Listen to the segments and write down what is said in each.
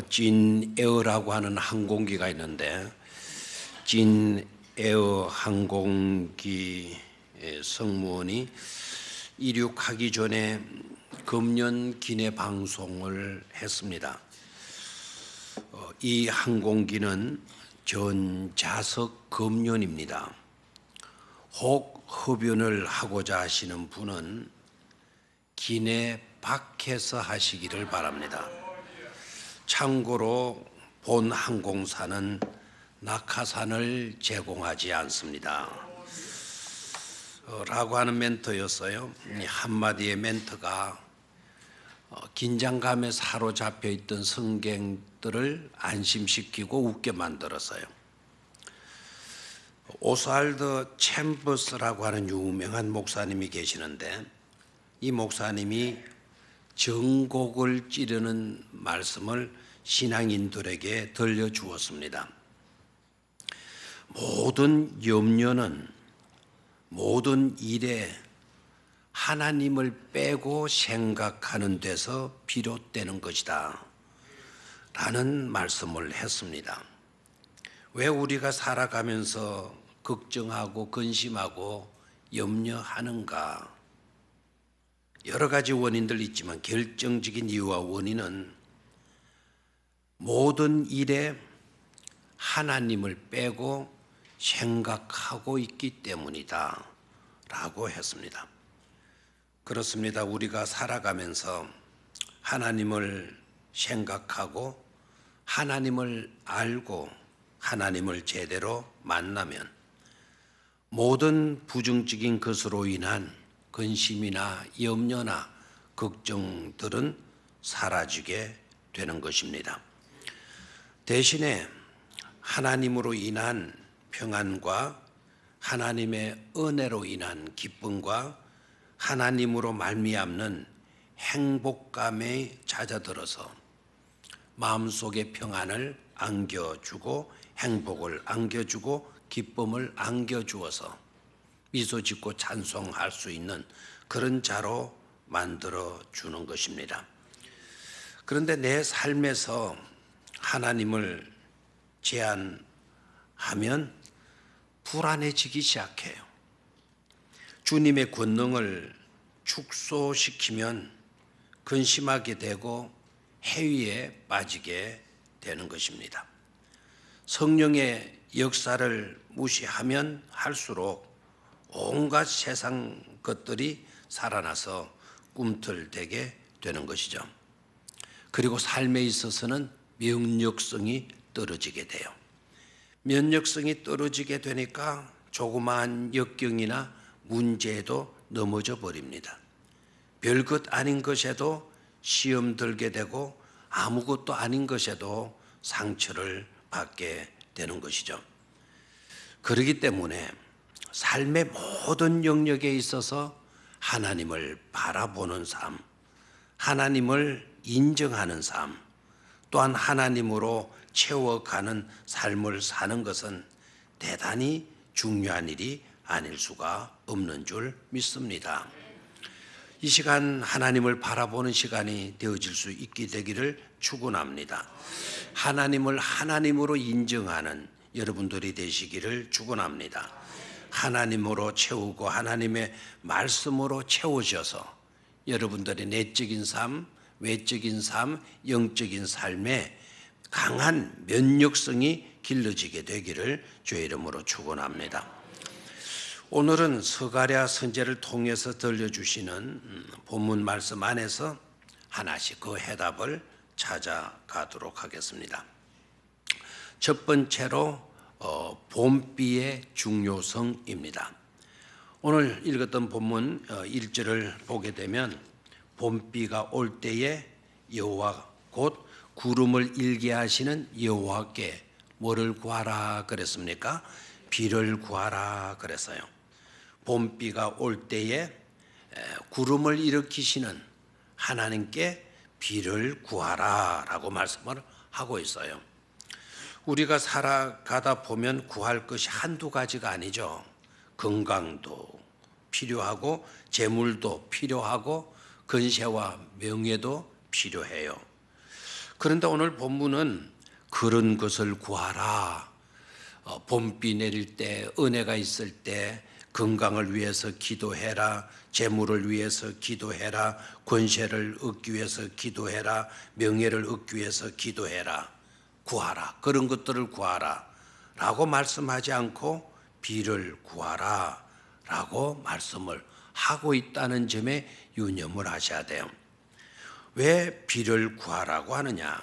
찐에어라고 하는 항공기가 있는데, 찐에어 항공기 승무원이 이륙하기 전에 금년 기내 방송을 했습니다. 이 항공기는 전자석 금연입니다. 혹 흡연을 하고자 하시는 분은 기내 밖에서 하시기를 바랍니다. 참고로 본 항공사는 낙하산을 제공하지 않습니다. 라고 하는 멘트였어요. 한마디의 멘트가 긴장감에 사로잡혀 있던 승객들을 안심시키고 웃게 만들었어요. 오스왈드 챔버스라고 하는 유명한 목사님이 계시는데, 이 목사님이 정곡을 찌르는 말씀을 신앙인들에게 들려주었습니다. 모든 염려는 모든 일에 하나님을 빼고 생각하는 데서 비롯되는 것이다 라는 말씀을 했습니다. 왜 우리가 살아가면서 걱정하고 근심하고 염려하는가? 여러 가지 원인들 있지만 결정적인 이유와 원인은 모든 일에 하나님을 빼고 생각하고 있기 때문이다 라고 했습니다. 그렇습니다. 우리가 살아가면서 하나님을 생각하고 하나님을 알고 하나님을 제대로 만나면 모든 부정적인 것으로 인한 근심이나 염려나 걱정들은 사라지게 되는 것입니다. 대신에 하나님으로 인한 평안과 하나님의 은혜로 인한 기쁨과 하나님으로 말미암는 행복감에 잦아들어서 마음속에 평안을 안겨주고 행복을 안겨주고 기쁨을 안겨주어서 미소 짓고 찬송할 수 있는 그런 자로 만들어주는 것입니다. 그런데 내 삶에서 하나님을 제한하면 불안해지기 시작해요. 주님의 권능을 축소시키면 근심하게 되고 해위에 빠지게 되는 것입니다. 성령의 역사를 무시하면 할수록 온갖 세상 것들이 살아나서 꿈틀대게 되는 것이죠. 그리고 삶에 있어서는 면역성이 떨어지게 돼요. 면역성이 떨어지게 되니까 조그마한 역경이나 문제에도 넘어져 버립니다. 별것 아닌 것에도 시험 들게 되고 아무것도 아닌 것에도 상처를 받게 되는 것이죠. 그렇기 때문에 삶의 모든 영역에 있어서 하나님을 바라보는 삶, 하나님을 인정하는 삶, 또한 하나님으로 채워가는 삶을 사는 것은 대단히 중요한 일이 아닐 수가 없는 줄 믿습니다. 이 시간 하나님을 바라보는 시간이 되어질 수 있게 되기를 축원합니다. 하나님을 하나님으로 인정하는 여러분들이 되시기를 축원합니다. 하나님으로 채우고 하나님의 말씀으로 채우셔서 여러분들의 내적인 삶, 외적인 삶, 영적인 삶에 강한 면역성이 길러지게 되기를 주의 이름으로 축원합니다. 오늘은 스가랴 선지자를 통해서 들려주시는 본문 말씀 안에서 하나씩 그 해답을 찾아가도록 하겠습니다. 첫 번째로 봄비의 중요성입니다. 오늘 읽었던 본문 1절을 보게 되면 봄비가 올 때에 여호와 곧 구름을 일게 하시는 여호와께 뭐를 구하라 그랬습니까? 비를 구하라 그랬어요. 봄비가 올 때에 구름을 일으키시는 하나님께 비를 구하라 라고 말씀을 하고 있어요. 우리가 살아가다 보면 구할 것이 한두 가지가 아니죠. 건강도 필요하고 재물도 필요하고 건세와 명예도 필요해요. 그런데 오늘 본문은 그런 것을 구하라. 봄비 내릴 때, 은혜가 있을 때 건강을 위해서 기도해라. 재물을 위해서 기도해라. 권세를 얻기 위해서 기도해라. 명예를 얻기 위해서 기도해라. 구하라. 그런 것들을 구하라. 라고 말씀하지 않고 비를 구하라. 라고 말씀을 하고 있다는 점에 유념을 하셔야 돼요. 왜 비를 구하라고 하느냐?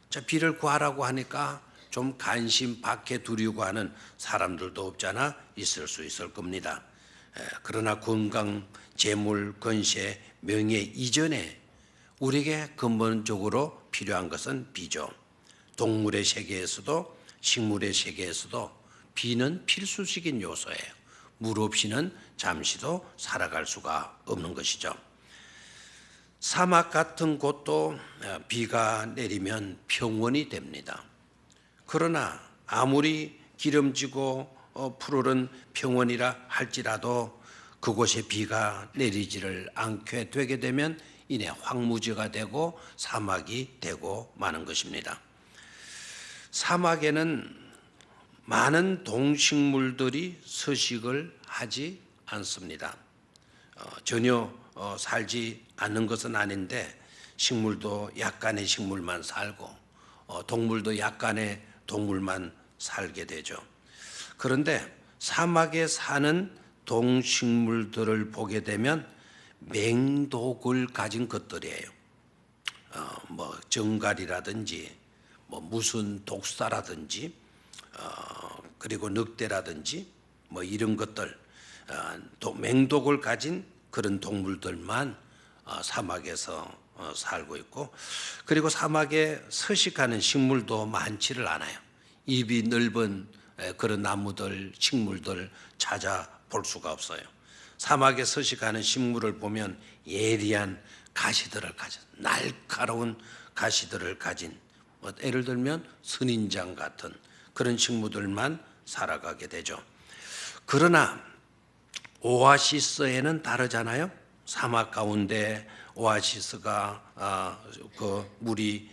자, 비를 구하라고 하니까 좀 관심 밖에 두려고 하는 사람들도 없잖아 있을 수 있을 겁니다. 그러나 건강, 재물, 권세, 명예 이전에 우리에게 근본적으로 필요한 것은 비죠. 동물의 세계에서도 식물의 세계에서도 비는 필수적인 요소예요. 물 없이는 잠시도 살아갈 수가 없는 것이죠. 사막 같은 곳도 비가 내리면 평원이 됩니다. 그러나 아무리 기름지고 푸르른 평원이라 할지라도 그곳에 비가 내리지를 않게 되게 되면 이내 황무지가 되고 사막이 되고 마는 것입니다. 사막에는 많은 동식물들이 서식을 하지 않습니다. 전혀 살지 않는 것은 아닌데 식물도 약간의 식물만 살고 동물도 약간의 동물만 살게 되죠. 그런데 사막에 사는 동식물들을 보게 되면 맹독을 가진 것들이에요. 정갈이라든지 무슨 독사라든지 그리고 늑대라든지 이런 것들 맹독을 가진 그런 동물들만 사막에서 살고 있고, 그리고 사막에 서식하는 식물도 많지를 않아요. 입이 넓은 그런 나무들, 식물들 찾아볼 수가 없어요. 사막에 서식하는 식물을 보면 예리한 가시들을 가진, 날카로운 가시들을 가진, 예를 들면 선인장 같은 그런 식물들만 살아가게 되죠. 그러나 오아시스에는 다르잖아요. 사막 가운데 오아시스가 그 물이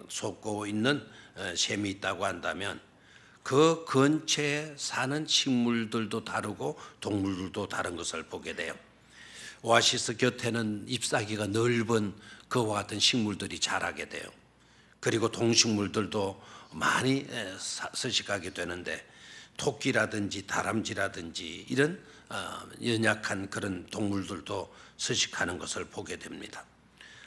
솟고 있는 샘이 있다고 한다면 그 근처에 사는 식물들도 다르고 동물들도 다른 것을 보게 돼요. 오아시스 곁에는 잎사귀가 넓은 그와 같은 식물들이 자라게 돼요. 그리고 동식물들도 많이 서식하게 되는데 토끼라든지 다람쥐라든지 이런 연약한 그런 동물들도 서식하는 것을 보게 됩니다.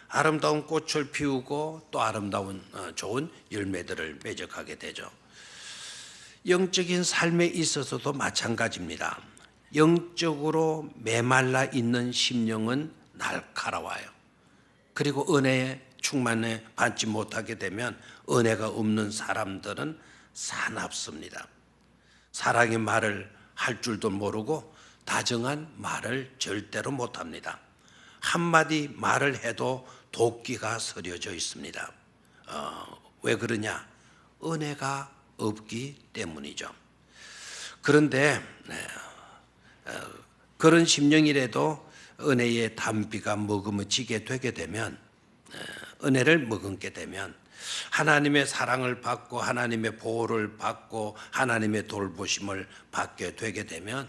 아름다운 꽃을 피우고 또 아름다운 좋은 열매들을 매적하게 되죠. 영적인 삶에 있어서도 마찬가지입니다. 영적으로 메말라 있는 심령은 날카로워요. 그리고 은혜에 충만해 받지 못하게 되면 은혜가 없는 사람들은 사납습니다. 사랑의 말을 할 줄도 모르고 다정한 말을 절대로 못합니다. 한마디 말을 해도 도끼가 서려져 있습니다. 왜 그러냐? 은혜가 없기 때문이죠. 그런데 그런 심령이라도 은혜의 담비가 머금어지게 되게 되면, 은혜를 머금게 되면 하나님의 사랑을 받고 하나님의 보호를 받고 하나님의 돌보심을 받게 되게 되면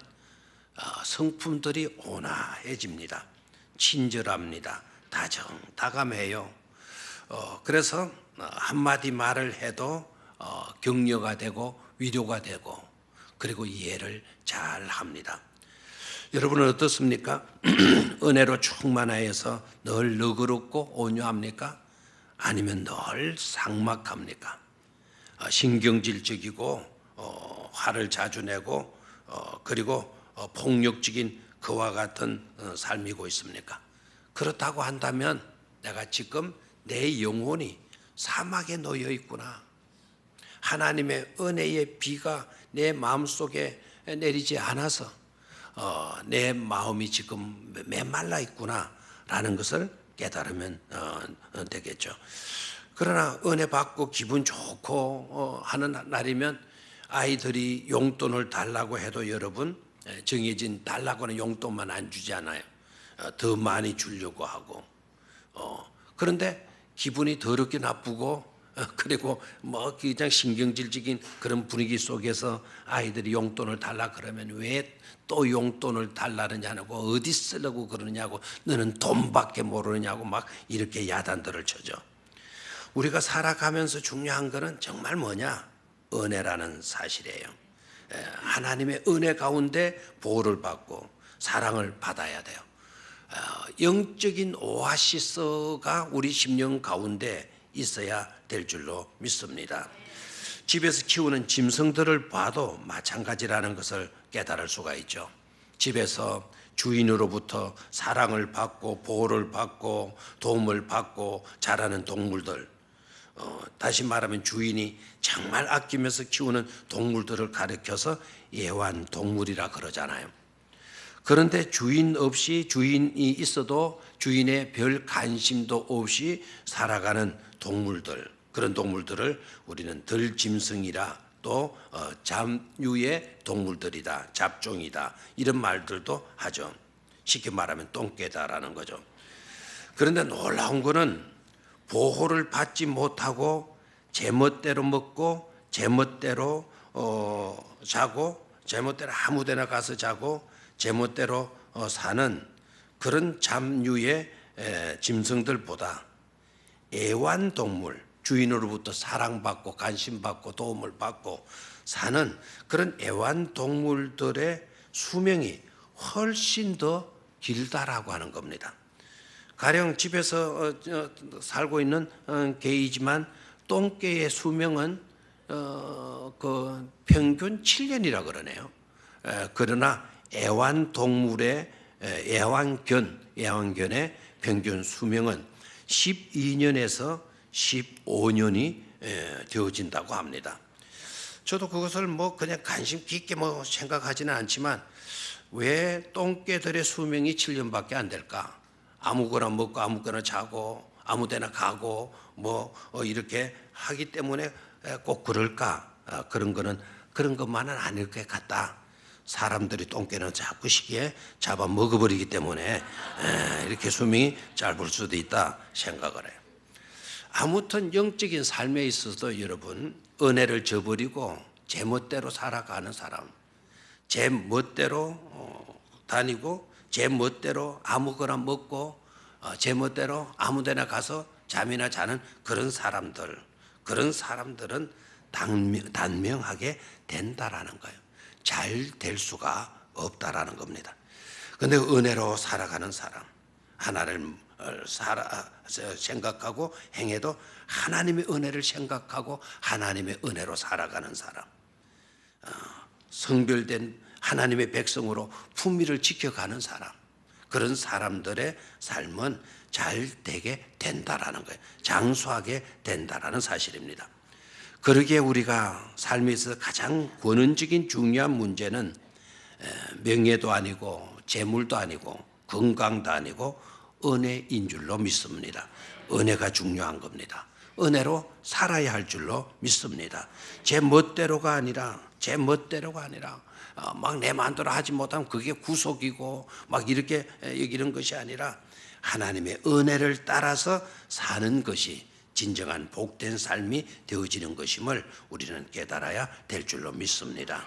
성품들이 온화해집니다. 친절합니다. 다정다감해요. 그래서 한마디 말을 해도 격려가 되고 위로가 되고 그리고 이해를 잘 합니다. 여러분은 어떻습니까? 은혜로 충만하여서 늘 너그럽고 온유합니까? 아니면 늘 삭막합니까? 신경질적이고 화를 자주 내고 그리고 폭력적인 그와 같은 삶이고 있습니까? 그렇다고 한다면 내가 지금 내 영혼이 사막에 놓여 있구나. 하나님의 은혜의 비가 내 마음속에 내리지 않아서 내 마음이 지금 메말라 있구나 라는 것을 깨달으면 되겠죠. 그러나 은혜 받고 기분 좋고 하는 날이면 아이들이 용돈을 달라고 해도 여러분 정해진 달라고 하는 용돈만 안 주지 않아요. 더 많이 주려고 하고 그런데 기분이 더럽게 나쁘고 그리고 뭐 그냥 신경질적인 그런 분위기 속에서 아이들이 용돈을 달라 그러면 왜 또 용돈을 달라느냐고 어디 쓰려고 그러느냐고 너는 돈밖에 모르느냐고 막 이렇게 야단들을 쳐죠. 우리가 살아가면서 중요한 것은 정말 뭐냐? 은혜라는 사실이에요. 하나님의 은혜 가운데 보호를 받고 사랑을 받아야 돼요. 영적인 오아시스가 우리 심령 가운데 있어야 될 줄로 믿습니다. 집에서 키우는 짐승들을 봐도 마찬가지라는 것을 깨달을 수가 있죠. 집에서 주인으로부터 사랑을 받고 보호를 받고 도움을 받고 자라는 동물들, 다시 말하면 주인이 정말 아끼면서 키우는 동물들을 가리켜서 애완동물이라 그러잖아요. 그런데 주인 없이 주인이 있어도 주인의 별 관심도 없이 살아가는 동물들, 그런 동물들을 우리는 들짐승이라 또 잡류의 동물들이다, 잡종이다 이런 말들도 하죠. 쉽게 말하면 똥개다라는 거죠. 그런데 놀라운 거는 보호를 받지 못하고 제멋대로 먹고 제멋대로 자고 제멋대로 아무데나 가서 자고 제멋대로 사는 그런 잡류의 짐승들보다 애완동물, 주인으로부터 사랑받고 관심받고 도움을 받고 사는 그런 애완동물들의 수명이 훨씬 더 길다라고 하는 겁니다. 가령 집에서 살고 있는 개이지만 똥개의 수명은 그 평균 7년이라 그러네요. 그러나 애완동물의 애완견의 평균 수명은 12년에서 15년이 되어진다고 합니다. 저도 그것을 뭐 그냥 관심 깊게 뭐 생각하지는 않지만 왜 똥개들의 수명이 7년밖에 안 될까? 아무거나 먹고 아무거나 자고 아무데나 가고 뭐 이렇게 하기 때문에 꼭 그럴까? 그런 것만은 아닐 것 같다. 사람들이 똥개는 자꾸 쉽게 잡아 먹어버리기 때문에 이렇게 수명이 짧을 수도 있다 생각을 해요. 아무튼 영적인 삶에 있어서도 여러분 은혜를 저버리고 제멋대로 살아가는 사람, 제멋대로 다니고 제멋대로 아무거나 먹고 제멋대로 아무데나 가서 잠이나 자는 그런 사람들은 단명하게 된다라는 거예요. 잘 될 수가 없다라는 겁니다. 그런데 은혜로 살아가는 사람, 하나를 생각하고 행해도 하나님의 은혜를 생각하고 하나님의 은혜로 살아가는 사람, 성별된 하나님의 백성으로 품위를 지켜가는 사람, 그런 사람들의 삶은 잘 되게 된다라는 거예요. 장수하게 된다라는 사실입니다. 그러기에 우리가 삶에서 가장 근원적인 중요한 문제는 명예도 아니고 재물도 아니고 건강도 아니고 은혜인 줄로 믿습니다. 은혜가 중요한 겁니다. 은혜로 살아야 할 줄로 믿습니다. 제 멋대로가 아니라 막 내 마음대로 하지 못하면 그게 구속이고 막 이렇게 여기는 것이 아니라 하나님의 은혜를 따라서 사는 것이 진정한 복된 삶이 되어지는 것임을 우리는 깨달아야 될 줄로 믿습니다.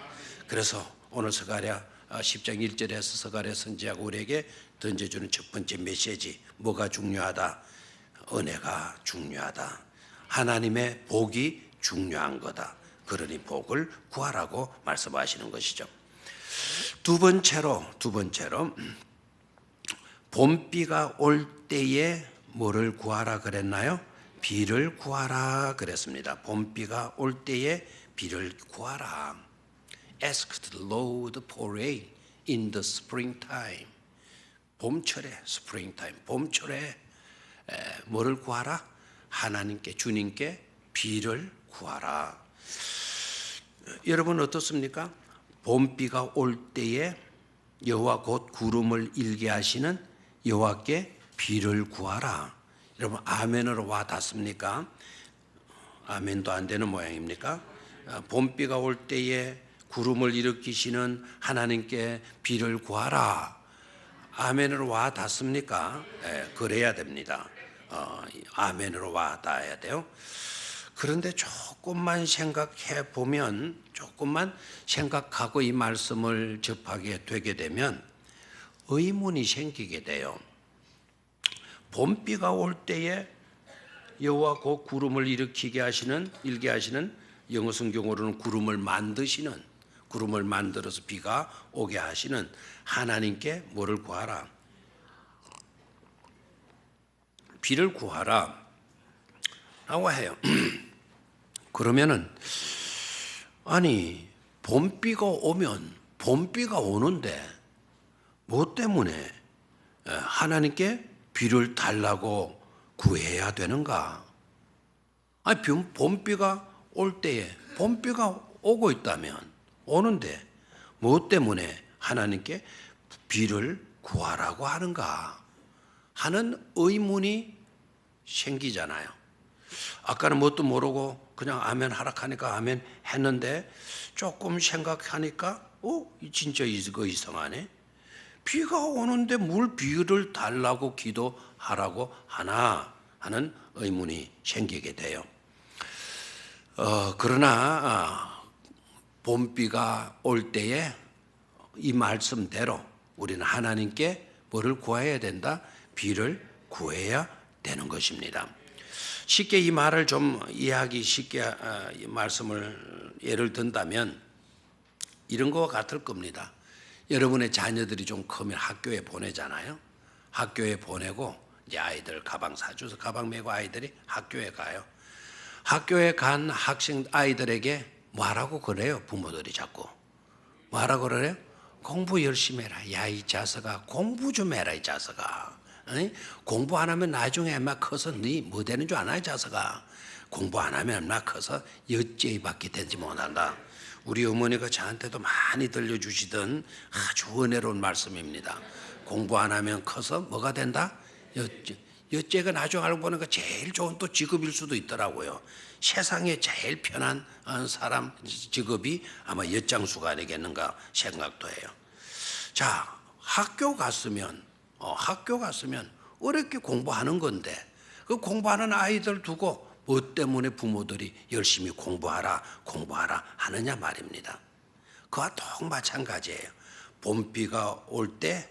그래서 오늘 스가랴 10장 1절에서 스가랴 선지자가 우리에게 던져주는 첫 번째 메시지, 뭐가 중요하다? 은혜가 중요하다. 하나님의 복이 중요한 거다. 그러니 복을 구하라고 말씀하시는 것이죠. 두 번째로 봄비가 올 때에 뭐를 구하라 그랬나요? 비를 구하라 그랬습니다. 봄비가 올 때에 비를 구하라. Ask the Lord for rain in the springtime. 봄철에 springtime, 봄철에 뭐를 구하라? 하나님께, 주님께 비를 구하라. 여러분 어떻습니까? 봄비가 올 때에 여호와 곧 구름을 일게 하시는 여호와께 비를 구하라. 여러분 아멘으로 와 닿습니까? 아멘도 안 되는 모양입니까? 봄비가 올 때에 구름을 일으키시는 하나님께 비를 구하라. 아멘으로 와 닿습니까? 그래야 됩니다. 아멘으로 와 닿아야 돼요. 그런데 조금만 생각해 보면, 조금만 생각하고 이 말씀을 접하게 되게 되면 의문이 생기게 돼요. 봄비가 올 때에 여호와 곧 구름을 일게 하시는 영어 성경으로는 구름을 만들어서 비가 오게 하시는 하나님께 뭐를 구하라? 비를 구하라 라고 해요. 그러면은 아니 봄비가 오는데 뭐 때문에 하나님께 비를 달라고 구해야 되는가? 아니 봄비가 올 때에 봄비가 오고 있다면 오는데 뭐 때문에 하나님께 비를 구하라고 하는가 하는 의문이 생기잖아요. 아까는 뭣도 모르고 그냥 아멘 하락하니까 아멘 했는데 조금 생각하니까 진짜 이거 이상하네. 비가 오는데 뭘 비를 달라고 기도하라고 하나 하는 의문이 생기게 돼요. 그러나 봄비가 올 때에 이 말씀대로 우리는 하나님께 뭐를 구해야 된다? 비를 구해야 되는 것입니다. 쉽게 이 말을 좀 이해하기 쉽게 말씀을 예를 든다면 이런 것과 같을 겁니다. 여러분의 자녀들이 좀 크면 학교에 보내잖아요. 학교에 보내고 이제 아이들 가방 사줘서 가방 메고 아이들이 학교에 가요. 학교에 간 학생 아이들에게 뭐라고 그래요? 부모들이 자꾸 뭐라고 그래요? 공부 열심히 해라. 야 이 자식아 공부 좀 해라 이 자식아. 공부 안 하면 나중에 엄마 커서 네 뭐 되는 줄 아나 이 자식아. 공부 안 하면 엄마 커서 여죄밖에 되지 못한다. 우리 어머니가 저한테도 많이 들려주시던 아주 은혜로운 말씀입니다. 공부 안 하면 커서 뭐가 된다? 여죄가 나중에 알고 보니까 제일 좋은 또 직업일 수도 있더라고요. 세상에 제일 편한 사람 직업이 아마 엿장수가 아니겠는가 생각도 해요. 자, 학교 갔으면 어렵게 공부하는 건데 그 공부하는 아이들 두고 뭐 때문에 부모들이 열심히 공부하라 하느냐 말입니다. 그와 통 마찬가지예요. 봄비가 올 때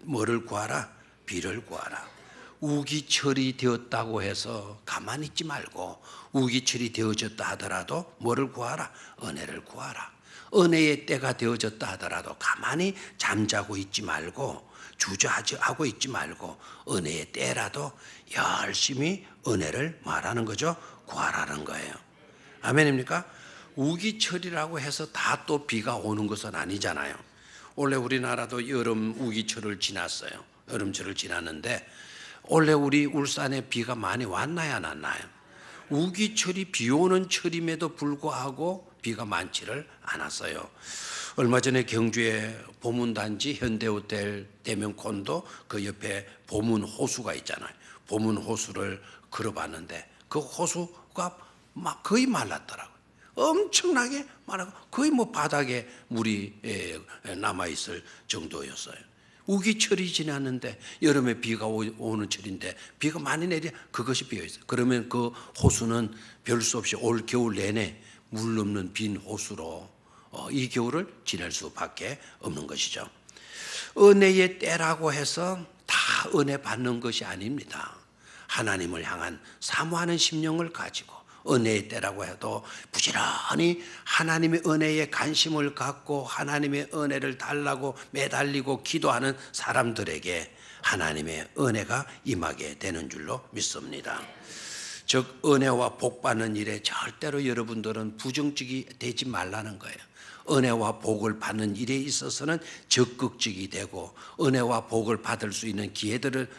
뭐를 구하라? 비를 구하라. 우기철이 되었다고 해서 가만히 있지 말고 우기철이 되어졌다 하더라도 뭐를 구하라? 은혜를 구하라. 은혜의 때가 되어졌다 하더라도 가만히 잠자고 있지 말고 주저하고 있지 말고 은혜의 때라도 열심히 은혜를 말하는 거죠. 구하라는 거예요. 아멘입니까? 우기철이라고 해서 다 또 비가 오는 것은 아니잖아요. 원래 우리나라도 여름 우기철을 지났어요. 여름철을 지났는데 원래 우리 울산에 비가 많이 왔나요 안 왔나요? 우기철이 비 오는 철임에도 불구하고 비가 많지를 않았어요. 얼마 전에 경주에 보문단지 현대호텔 대명콘도 그 옆에 보문호수가 있잖아요. 보문호수를 걸어봤는데 그 호수가 막 거의 말랐더라고요. 엄청나게 말하고 거의 뭐 바닥에 물이 남아있을 정도였어요. 우기철이 지났는데 여름에 비가 오는 철인데 비가 많이 내려 그것이 비어있어요. 그러면 그 호수는 별 수 없이 올 겨울 내내 물 없는 빈 호수로 이 겨울을 지낼 수밖에 없는 것이죠. 은혜의 때라고 해서 다 은혜 받는 것이 아닙니다. 하나님을 향한 사모하는 심령을 가지고 은혜의 때라고 해도 부지런히 하나님의 은혜에 관심을 갖고 하나님의 은혜를 달라고 매달리고 기도하는 사람들에게 하나님의 은혜가 임하게 되는 줄로 믿습니다. 즉 은혜와 복 받는 일에 절대로 여러분들은 부정적이 되지 말라는 거예요. 은혜와 복을 받는 일에 있어서는 적극적이 되고 은혜와 복을 받을 수 있는 기회들을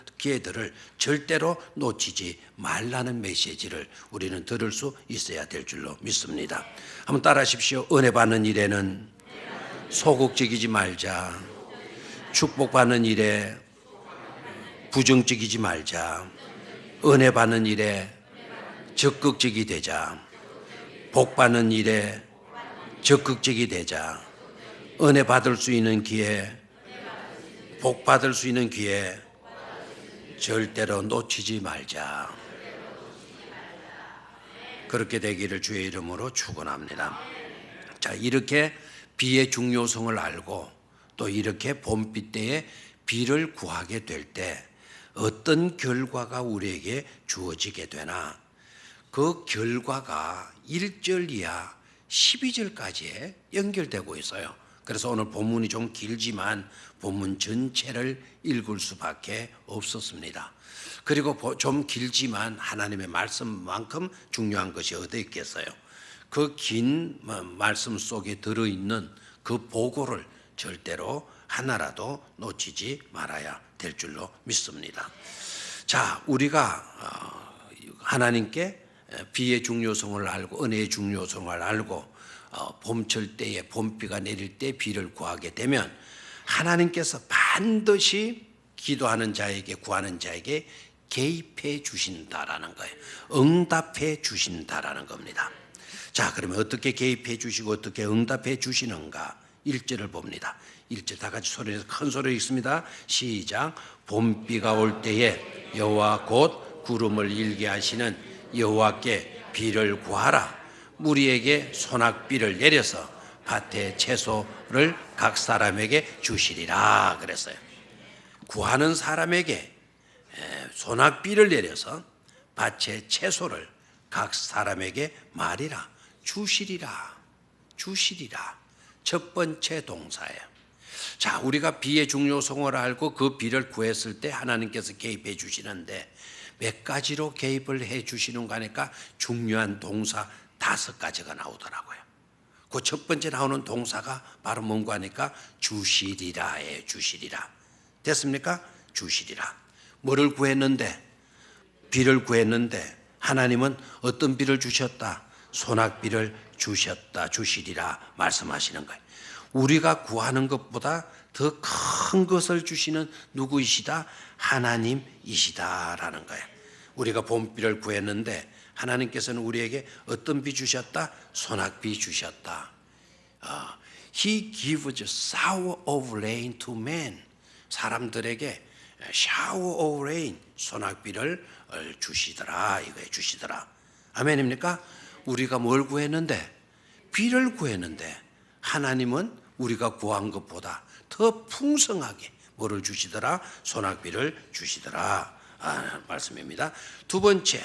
절대로 놓치지 말라는 메시지를 우리는 들을 수 있어야 될 줄로 믿습니다. 한번 따라하십시오. 은혜 받는 일에는 소극적이지 말자. 축복받는 일에 부정적이지 말자. 은혜 받는 일에 적극적이 되자. 복 받는 일에 적극적이 되자. 은혜 받을 수 있는 기회, 복 받을 수 있는 기회, 절대로 놓치지 말자. 그렇게 되기를 주의 이름으로 축원합니다. 자, 이렇게 비의 중요성을 알고 또 이렇게 봄비 때에 비를 구하게 될 때 어떤 결과가 우리에게 주어지게 되나, 그 결과가 1절 이하 12절까지에 연결되고 있어요. 그래서 오늘 본문이 좀 길지만 본문 전체를 읽을 수밖에 없었습니다. 그리고 좀 길지만 하나님의 말씀만큼 중요한 것이 어디 있겠어요. 그 긴 말씀 속에 들어있는 그 보고를 절대로 하나라도 놓치지 말아야 될 줄로 믿습니다. 자, 우리가 하나님께 비의 중요성을 알고 은혜의 중요성을 알고 봄철 때에 봄비가 내릴 때 비를 구하게 되면 하나님께서 반드시 기도하는 자에게 구하는 자에게 개입해 주신다라는 거예요. 응답해 주신다라는 겁니다. 자, 그러면 어떻게 개입해 주시고 어떻게 응답해 주시는가? 1절을 봅니다. 1절 다 같이 소리내서 큰 소리로 읽습니다. 시작. 봄비가 올 때에 여호와 곧 구름을 일게 하시는 여호와께 비를 구하라. 무리에게 소낙비를 내려서 밭의 채소를 각 사람에게 주시리라 그랬어요. 구하는 사람에게 소낙비를 내려서 밭의 채소를 각 사람에게 말이라. 주시리라. 주시리라. 첫 번째 동사예요. 자, 우리가 비의 중요성을 알고 그 비를 구했을 때 하나님께서 개입해 주시는데 몇 가지로 개입을 해 주시는 거 하니까 중요한 동사 5가지가 나오더라고요. 그 첫 번째 나오는 동사가 바로 뭔가 하니까 주시리라예요. 주시리라. 됐습니까? 주시리라. 뭐를 구했는데? 비를 구했는데 하나님은 어떤 비를 주셨다? 소낙비를 주셨다. 주시리라 말씀하시는 거예요. 우리가 구하는 것보다 더 큰 것을 주시는 누구이시다? 하나님이시다라는 거예요. 우리가 봄비를 구했는데 하나님께서는 우리에게 어떤 비 주셨다? 소낙비 주셨다. He gives shower of rain to men. 사람들에게 shower of rain, 소낙비를 주시더라. 이거에 주시더라. 아멘입니까? 우리가 뭘 구했는데? 비를 구했는데 하나님은 우리가 구한 것보다 더 풍성하게 뭐를 주시더라? 소낙비를 주시더라. 말씀입니다. 두 번째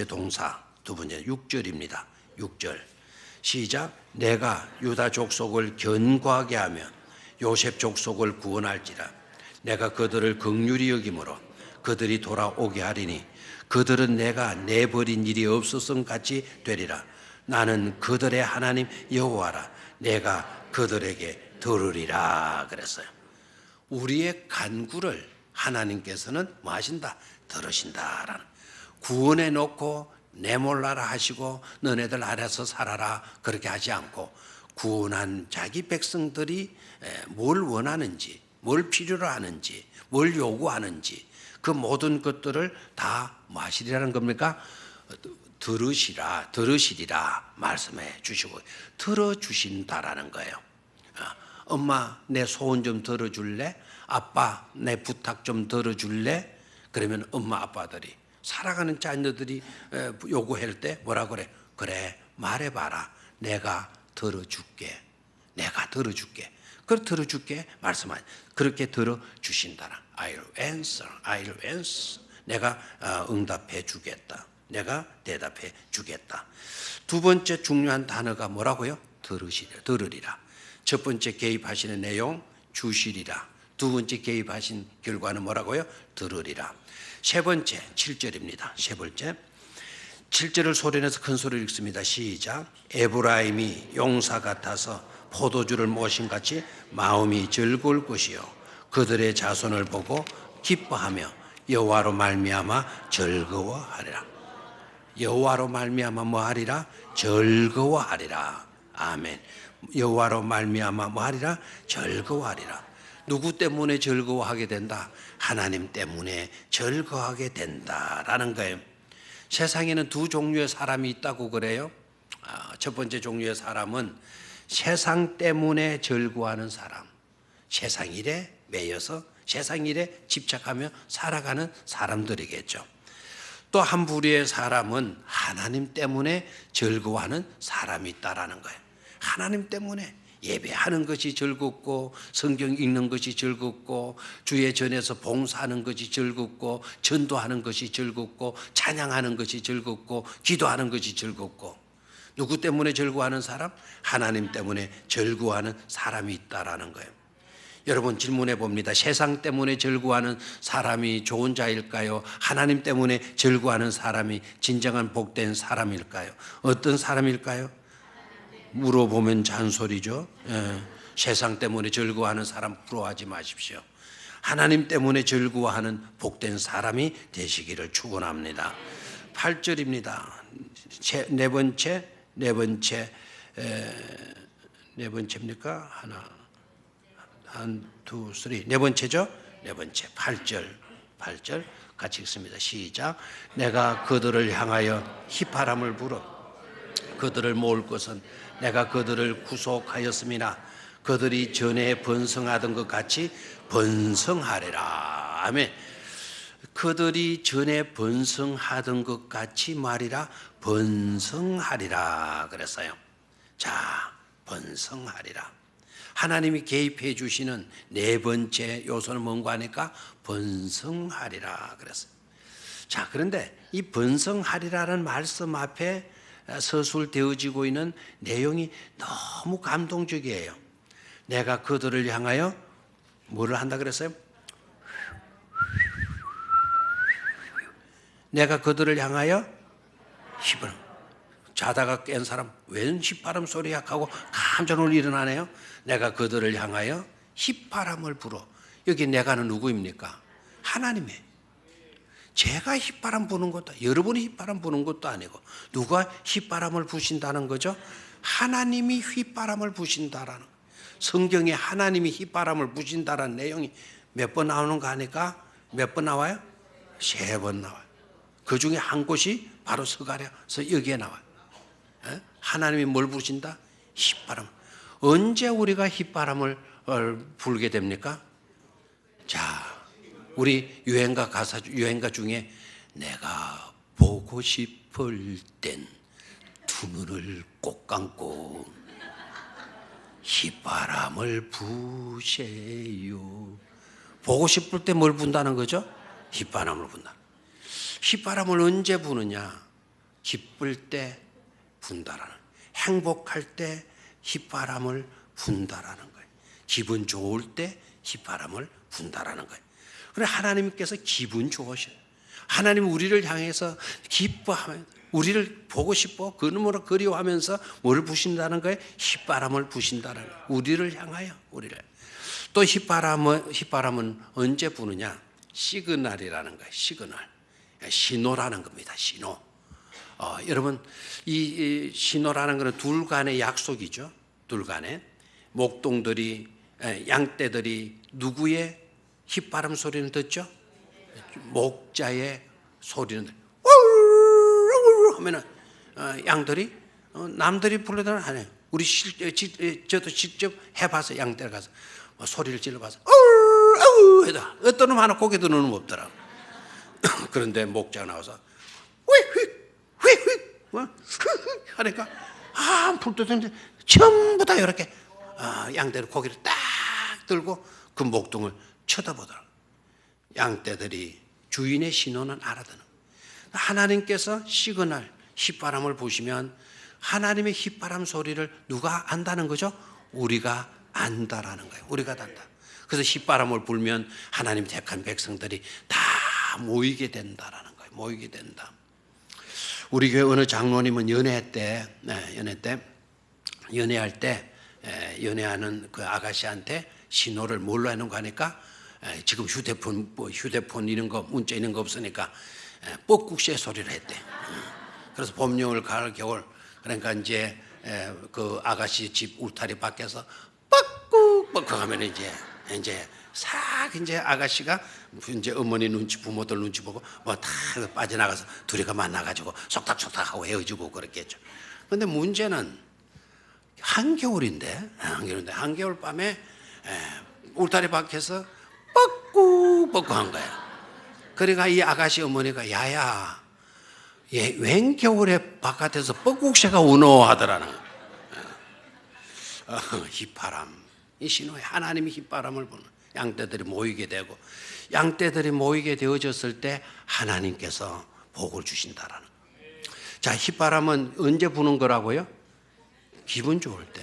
동사, 두 번째 6절입니다. 6절 시작. 내가 유다 족속을 견고하게 하며 요셉 족속을 구원할지라. 내가 그들을 긍휼히 여김으로 그들이 돌아오게 하리니 그들은 내가 내버린 일이 없었음 같이 되리라. 나는 그들의 하나님 여호와라. 내가 그들에게 들으리라 그랬어요. 우리의 간구를 하나님께서는 뭐 하신다? 들으신다라는. 구원해 놓고 내몰라라 하시고 너네들 알아서 살아라 그렇게 하지 않고 구원한 자기 백성들이 뭘 원하는지, 뭘 필요로 하는지, 뭘 요구하는지 그 모든 것들을 다 뭐 하시리라는 겁니까? 들으시리라 말씀해 주시고 들어주신다라는 거예요. 엄마 내 소원 좀 들어줄래? 아빠 내 부탁 좀 들어줄래? 그러면 엄마 아빠들이 살아가는 자녀들이 요구할 때 뭐라 그래? 그래 말해봐라. 내가 들어줄게. 내가 들어줄게. 그래 들어줄게 말씀하지. 그렇게 들어주신다라. I'll answer. 내가 응답해 주겠다. 내가 대답해 주겠다. 두 번째 중요한 단어가 뭐라고요? 들으리라. 첫 번째 개입하시는 내용 주시리라. 두 번째 개입하신 결과는 뭐라고요? 들으리라. 세 번째 7절입니다. 세 번째 7절을 소리내서 큰 소리를 읽습니다. 시작. 에브라임이 용사 같아서 포도주를 모신 같이 마음이 즐거울 것이요 그들의 자손을 보고 기뻐하며 여호와로 말미암아 즐거워하리라. 여호와로 말미암아 뭐하리라? 즐거워하리라. 아멘. 여호와로 말미암아 뭐하리라? 즐거워하리라. 누구 때문에 즐거워하게 된다? 하나님 때문에 즐거워하게 된다라는 거예요. 세상에는 두 종류의 사람이 있다고 그래요. 첫 번째 종류의 사람은 세상 때문에 즐거워하는 사람. 세상 일에 매여서 세상 일에 집착하며 살아가는 사람들이겠죠. 또 한 부류의 사람은 하나님 때문에 즐거워하는 사람이 있다라는 거예요. 하나님 때문에 예배하는 것이 즐겁고 성경 읽는 것이 즐겁고 주의 전에서 봉사하는 것이 즐겁고 전도하는 것이 즐겁고 찬양하는 것이 즐겁고 기도하는 것이 즐겁고, 누구 때문에 즐거워하는 사람? 하나님 때문에 즐거워하는 사람이 있다라는 거예요. 여러분 질문해 봅니다. 세상 때문에 즐거워하는 사람이 좋은 자일까요? 하나님 때문에 즐거워하는 사람이 진정한 복된 사람일까요? 어떤 사람일까요? 물어보면 잔소리죠. 세상 때문에 즐거워하는 사람 부러워하지 마십시오. 하나님 때문에 즐거워하는 복된 사람이 되시기를 축원합니다. 8절입니다. 네 번째입니까? 네 번째죠? 네 번째 8절 같이 읽습니다. 시작. 내가 그들을 향하여 희파람을 불어 그들을 모을 것은 내가 그들을 구속하였음이나 그들이 전에 번성하던 것 같이 번성하리라. 아멘. 그들이 전에 번성하던 것 같이 말이라 번성하리라 그랬어요. 자, 번성하리라. 하나님이 개입해 주시는 네 번째 요소는 뭔가 하니까 번성하리라 그랬어요. 자, 그런데 이 번성하리라는 말씀 앞에 서술되어지고 있는 내용이 너무 감동적이에요. 내가 그들을 향하여 뭐를 한다 그랬어요? 내가 그들을 향하여 휘바람. 자다가 깬 사람 웬 휘바람 소리야 하고 깜짝 놀라 일어나네요. 내가 그들을 향하여 휘바람을 불어. 여기 내가는 누구입니까? 하나님의. 제가 휘바람 부는 것도, 여러분이 휘바람 부는 것도 아니고, 누가 휘바람을 부신다는 거죠? 하나님이 휘바람을 부신다라는 거예요. 성경에 하나님이 휘바람을 부신다라는 내용이 몇 번 나오는가 하니까 몇 번 나와요? 3번 나와요. 그 중에 한 곳이 바로 스가랴서 여기에 나와요. 하나님이 뭘 부신다? 휘바람. 언제 우리가 휘바람을 불게 됩니까? 자, 우리 유행가 중에 내가 보고 싶을 땐 두 눈을 꼭 감고 휘바람을 부세요. 보고 싶을 때 뭘 분다는 거죠? 휘바람을 분다. 휘바람을 언제 부느냐? 기쁠 때 분다라는, 행복할 때 휘바람을 분다라는 거예요. 기분 좋을 때 휘바람을 분다라는 거예요. 그래, 하나님께서 기분 좋으셔요. 하나님 우리를 향해서 기뻐하면, 우리를 보고 싶어 그놈으로 그리워하면서 뭘 부신다는 거예요? 휘바람을 부신다는 거예요. 우리를 향하여, 우리를. 또 휘바람은 언제 부느냐? 시그널이라는 거예요. 시그널. 신호라는 겁니다. 신호. 여러분, 이 신호라는 것은 둘 간의 약속이죠. 둘 간에 목동들이, 양떼들이 누구의 휘바람 소리는 듣죠? 목자의 소리는 하면은 양들이, 남들이 불러다는 안 해요. 저도 직접 해봐서 양떼를 가서 소리를 질러봐서 해도 어떤 놈 하나 고개 드는 놈 없더라고. 그런데 목자가 나와서 하니까 불떠든지 전부 다 이렇게 양떼를 고개를 딱 들고 그 목동을 쳐다보더라고. 양떼들이 주인의 신호는 알아듣는. 하나님께서 시그널, 휘바람을 부시면 하나님의 휘바람 소리를 누가 안다는 거죠? 우리가 안다라는 거예요. 우리가 안다. 그래서 휘바람을 불면 하나님 택한 백성들이 다 모이게 된다라는 거예요. 모이게 된다. 우리 교회 어느 장로님은 연애할 때 연애하는 그 아가씨한테 신호를 뭘로 해놓은가 하니까, 지금 휴대폰 이런 거, 문자 이런 거 없으니까 뻐국새 소리를 했대. 그래서 봄, 여름, 가을, 겨울, 그러니까 이제 그 아가씨 집 울타리 밖에서 뻐꾹 하면 이제 아가씨가 이제 어머니 눈치, 부모들 눈치 보고 뭐 다 빠져나가서 둘이가 만나가지고 속닥속닥하고 헤어지고 그랬겠죠. 그런데 문제는 한겨울 밤에 울타리 밖에서 뻐꾸뻐꾸 한 거야. 그러니까 이 아가씨 어머니가 야야, 얘 웬 겨울에 바깥에서 뻐꾹새가 우노 하더라는 거야. 휘파람, 이 신호에 하나님이 휘바람을 부는 양떼들이 모이게 되고, 양떼들이 모이게 되어졌을 때 하나님께서 복을 주신다라는 거예요. 자, 휘바람은 언제 부는 거라고요? 기분 좋을 때.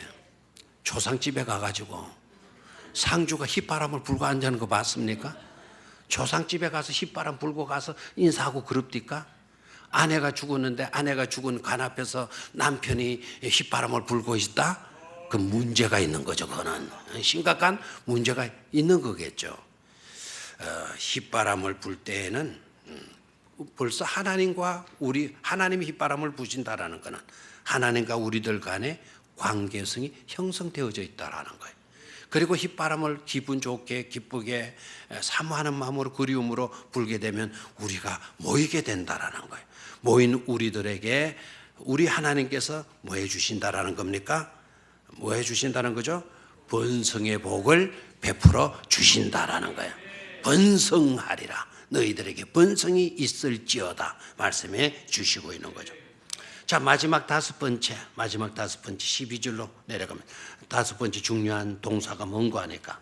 조상집에 가가지고 상주가 휘바람을 불고 앉는 거 봤습니까? 조상집에 가서 휘바람 불고 가서 인사하고 그럽니까? 아내가 죽었는데 아내가 죽은 관 앞에서 남편이 휘바람을 불고 있다? 그 문제가 있는 거죠. 그거는 심각한 문제가 있는 거겠죠. 휘바람을 불 때에는 벌써 하나님이 휘바람을 부신다라는 거는 하나님과 우리들 간의 관계성이 형성되어져 있다라는 거예요. 그리고 휘바람을 기분 좋게 기쁘게 사모하는 마음으로 그리움으로 불게 되면 우리가 모이게 된다라는 거예요. 모인 우리들에게 우리 하나님께서 뭐 해주신다라는 겁니까? 뭐 해주신다는 거죠? 번성의 복을 베풀어 주신다라는 거예요. 번성하리라. 너희들에게 번성이 있을지어다 말씀해 주시고 있는 거죠. 자, 마지막 다섯 번째 12절로 내려가면 다섯 번째 중요한 동사가 뭔고 하니까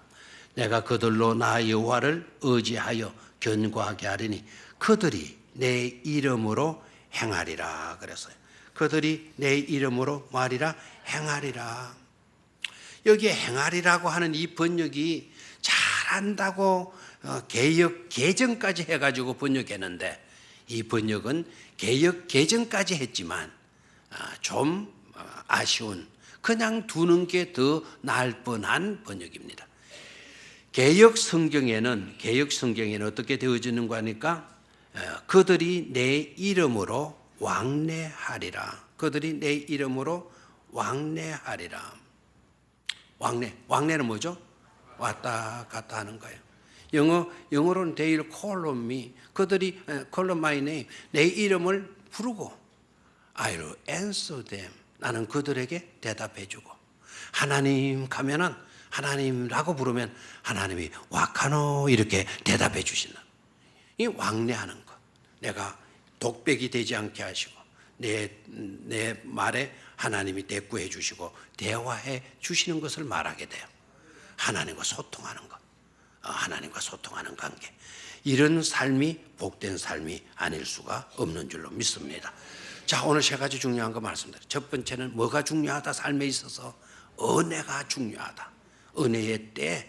내가 그들로 나 여호와를 의지하여 견고하게 하리니 그들이 내 이름으로 행하리라 그랬어요. 그들이 내 이름으로 말이라 행하리라. 여기에 행하리라고 하는 이 번역이 잘한다고 개역 개정까지 해가지고 번역했는데 이 번역은 개역 개정까지 했지만 좀 아쉬운, 그냥 두는 게 더 나을 뻔한 번역입니다. 개역 성경에는 어떻게 되어지는가 하니까 그들이 내 이름으로 왕래하리라. 그들이 내 이름으로 왕래하리라. 왕래는 뭐죠? 왔다 갔다 하는 거예요. 영어로는 they will call on me. 그들이 call on my name. 내 이름을 부르고 I will answer them. 나는 그들에게 대답해 주고, 하나님 가면은 하나님라고 부르면 하나님이 와카노 이렇게 대답해 주신다. 이 왕래하는 것. 내가 독백이 되지 않게 하시고 내 말에 하나님이 대꾸해 주시고 대화해 주시는 것을 말하게 돼요. 하나님과 소통하는 것. 하나님과 소통하는 관계. 이런 삶이 복된 삶이 아닐 수가 없는 줄로 믿습니다. 자, 오늘 세 가지 중요한 거 말씀드려요. 첫 번째는 뭐가 중요하다? 삶에 있어서 은혜가 중요하다. 은혜의 때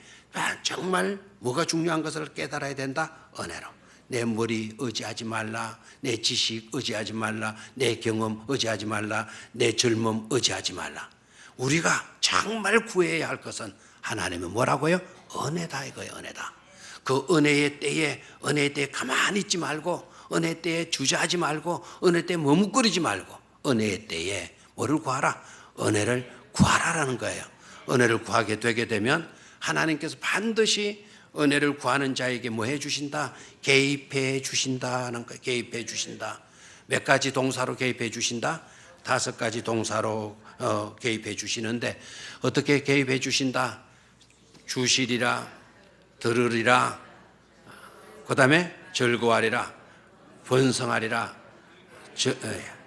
정말 뭐가 중요한 것을 깨달아야 된다? 은혜로. 내 머리 의지하지 말라. 내 지식 의지하지 말라. 내 경험 의지하지 말라. 내 젊음 의지하지 말라. 우리가 정말 구해야 할 것은 하나님은 뭐라고요? 은혜다 이거예요. 은혜다. 그 은혜의 때에 가만히 있지 말고, 은혜 때에 주저하지 말고, 은혜 때에 머뭇거리지 말고, 은혜의 때에 뭐를 구하라? 은혜를 구하라라는 거예요. 은혜를 구하게 되게 되면 하나님께서 반드시 은혜를 구하는 자에게 뭐 해주신다? 개입해 주신다는 거예요. 개입해 주신다. 몇 가지 동사로 개입해 주신다? 5가지 동사로 개입해 주시는데 어떻게 개입해 주신다? 주시리라, 들으리라, 그 다음에 즐거워하리라, 번성하리라,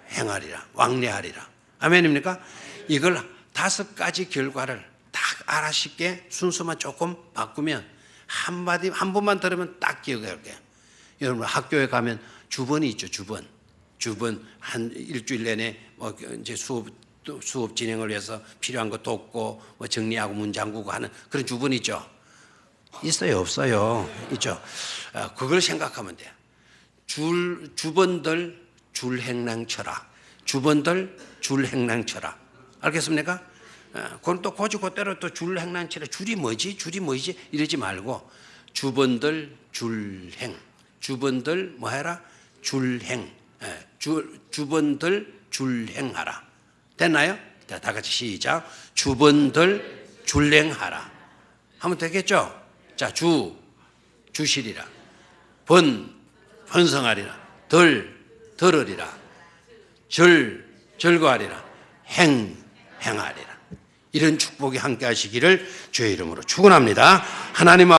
행하리라, 왕래하리라. 아멘입니까? 이걸 5가지 결과를 딱 알아쉽게 순서만 조금 바꾸면 한 번만 들으면 딱 기억할 거예요. 여러분 학교에 가면 주번이 있죠. 주번 한 일주일 내내 뭐 이제 수업 진행을 위해서 필요한 거 돕고 뭐 정리하고 문 잠그고 하는 그런 주번이 있죠. 있어요, 없어요? 있죠. 그걸 생각하면 돼요. 주번들 줄행랑 쳐라. 주번들 줄행랑 쳐라. 알겠습니까? 그건 또 고지고대로 또 줄행랑 쳐라. 줄이 뭐지 이러지 말고 주번들 줄행. 주번들 뭐 해라? 줄행. 주번들 줄행하라. 됐나요? 자, 다 같이 시작. 주번들 줄행하라. 하면 되겠죠? 자, 주시리라. 번성하리라. 들으리라. 즐거워하리라. 행하리라. 이런 축복이 함께 하시기를 주의 이름으로 축원합니다. 하나님